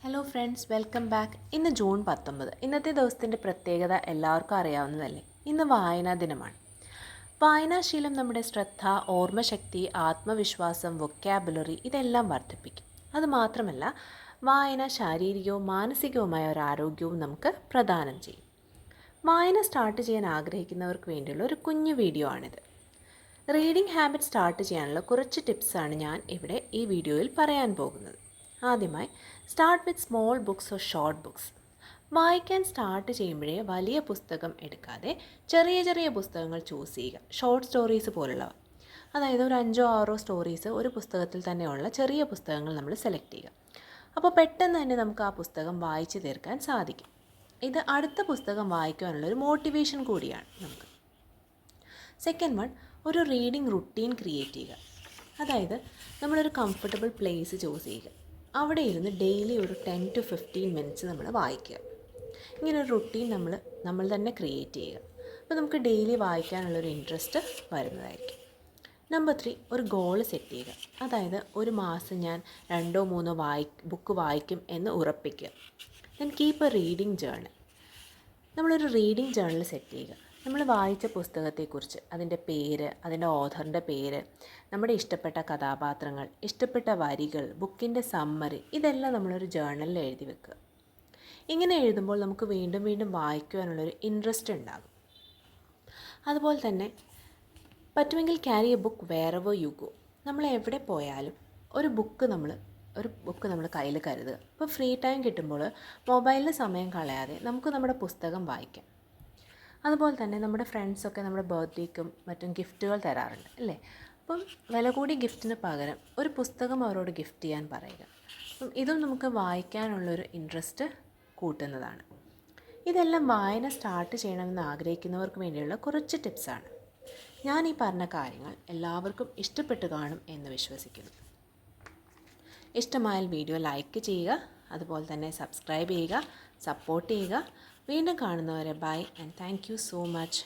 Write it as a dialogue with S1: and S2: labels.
S1: Hello friends, welcome back. ഇന്ന് June 19. ഇന്നത്തെ ദിവസത്തിൻ്റെ പ്രത്യേകത എല്ലാവർക്കും അറിയാവുന്നതല്ലേ. ഇന്ന് വായനാ ദിനമാണ്. വായനാശീലം നമ്മുടെ ശ്രദ്ധ, ഓർമ്മശക്തി, ആത്മവിശ്വാസം, വൊക്കാബുലറി ഇതെല്ലാം വർദ്ധിപ്പിക്കും. അതുമാത്രമല്ല, വായന ശാരീരികവും മാനസികവുമായ ഒരു ആരോഗ്യവും നമുക്ക് പ്രദാനം ചെയ്യും. വായന സ്റ്റാർട്ട് ചെയ്യാൻ ആഗ്രഹിക്കുന്നവർക്ക് വേണ്ടിയുള്ള ഒരു കുഞ്ഞു വീഡിയോ ആണിത്. റീഡിംഗ് ഹാബിറ്റ് സ്റ്റാർട്ട് ചെയ്യാനുള്ള കുറച്ച് ടിപ്സാണ് ഞാൻ ഇവിടെ ഈ വീഡിയോയിൽ പറയാൻ പോകുന്നത്. ആദ്യമായി, start with small books or short books. വായിക്കാൻ സ്റ്റാർട്ട് ചെയ്യുമ്പോഴേ വലിയ പുസ്തകം എടുക്കാതെ ചെറിയ ചെറിയ പുസ്തകങ്ങൾ ചൂസ് ചെയ്യുക. ഷോർട്ട് സ്റ്റോറീസ് പോലുള്ളവ, അതായത് ഒരു 5-6 സ്റ്റോറീസ് ഒരു പുസ്തകത്തിൽ തന്നെയുള്ള ചെറിയ പുസ്തകങ്ങൾ നമ്മൾ സെലക്ട് ചെയ്യുക. അപ്പോൾ പെട്ടെന്ന് തന്നെ നമുക്ക് ആ പുസ്തകം വായിച്ചു തീർക്കാൻ സാധിക്കും. ഇത് അടുത്ത പുസ്തകം വായിക്കാനുള്ള ഒരു മോട്ടിവേഷൻ കൂടിയാണ് നമുക്ക്. സെക്കൻഡ് വൺ, ഒരു റീഡിംഗ് റുട്ടീൻ ക്രിയേറ്റ് ചെയ്യുക. അതായത് നമ്മളൊരു കംഫർട്ടബിൾ പ്ലേസ് ചൂസ് ചെയ്യുക. അവിടെ ഇരുന്ന് ഡെയിലി ഒരു 10 to 15 മിനിറ്റ്സ് നമ്മൾ വായിക്കുക. ഇങ്ങനെ ഒരു റുട്ടീൻ നമ്മൾ തന്നെ ക്രിയേറ്റ് ചെയ്യുക. അപ്പോൾ നമുക്ക് ഡെയിലി വായിക്കാനുള്ളൊരു ഇൻട്രസ്റ്റ് വരുന്നതായിരിക്കും. നമ്പർ 3, ഒരു ഗോൾ സെറ്റ് ചെയ്യുക. അതായത് ഒരു മാസം ഞാൻ 2-3 ബുക്ക് വായിക്കും എന്ന് ഉറപ്പിക്കുക. Then keep A reading journal. നമ്മളൊരു റീഡിംഗ് ജേർണൽ സെറ്റ് ചെയ്യുക. നമ്മൾ വായിച്ച പുസ്തകത്തെക്കുറിച്ച്, അതിൻ്റെ പേര്, അതിൻ്റെ ഓഥറിൻ്റെ പേര്, നമ്മുടെ ഇഷ്ടപ്പെട്ട കഥാപാത്രങ്ങൾ, ഇഷ്ടപ്പെട്ട വരികൾ, ബുക്കിൻ്റെ സമ്മറി, ഇതെല്ലാം നമ്മളൊരു ജേർണലിൽ എഴുതി വെക്കുക. ഇങ്ങനെ എഴുതുമ്പോൾ നമുക്ക് വീണ്ടും വീണ്ടും വായിക്കുവാനുള്ളൊരു ഇൻട്രസ്റ്റ് ഉണ്ടാകും. അതുപോലെ തന്നെ പറ്റുമെങ്കിൽ carry A book wherever you go. നമ്മൾ എവിടെ പോയാലും ഒരു ബുക്ക് നമ്മൾ കയ്യിൽ കരുതുക. ഇപ്പോൾ ഫ്രീ ടൈം കിട്ടുമ്പോൾ മൊബൈലിൽ സമയം കളയാതെ നമുക്ക് നമ്മുടെ പുസ്തകം വായിക്കാം. അതുപോലെ തന്നെ നമ്മുടെ ഫ്രണ്ട്സൊക്കെ നമ്മുടെ ബർത്ത്ഡേക്കും മറ്റും ഗിഫ്റ്റുകൾ തരാറുണ്ട് അല്ലേ. അപ്പം വില കൂടി ഗിഫ്റ്റിന് പകരം ഒരു പുസ്തകം അവരോട് ഗിഫ്റ്റ് ചെയ്യാൻ പറയുക. അപ്പം ഇതും നമുക്ക് വായിക്കാനുള്ളൊരു ഇൻട്രസ്റ്റ് കൂട്ടുന്നതാണ്. ഇതെല്ലാം വായന സ്റ്റാർട്ട് ചെയ്യണമെന്ന് ആഗ്രഹിക്കുന്നവർക്ക് വേണ്ടിയുള്ള കുറച്ച് ടിപ്സാണ്. ഞാൻ ഈ പറഞ്ഞ കാര്യങ്ങൾ എല്ലാവർക്കും ഇഷ്ടപ്പെട്ട് കാണും എന്ന് വിശ്വസിക്കുന്നു. ഇഷ്ടമായാൽ വീഡിയോ ലൈക്ക് ചെയ്യുക, അതുപോലെ തന്നെ സബ്സ്ക്രൈബ് ചെയ്യുക, സപ്പോർട്ട് ചെയ്യുക. വീണ്ടും കാണുന്നവരെ bye and thank you so much.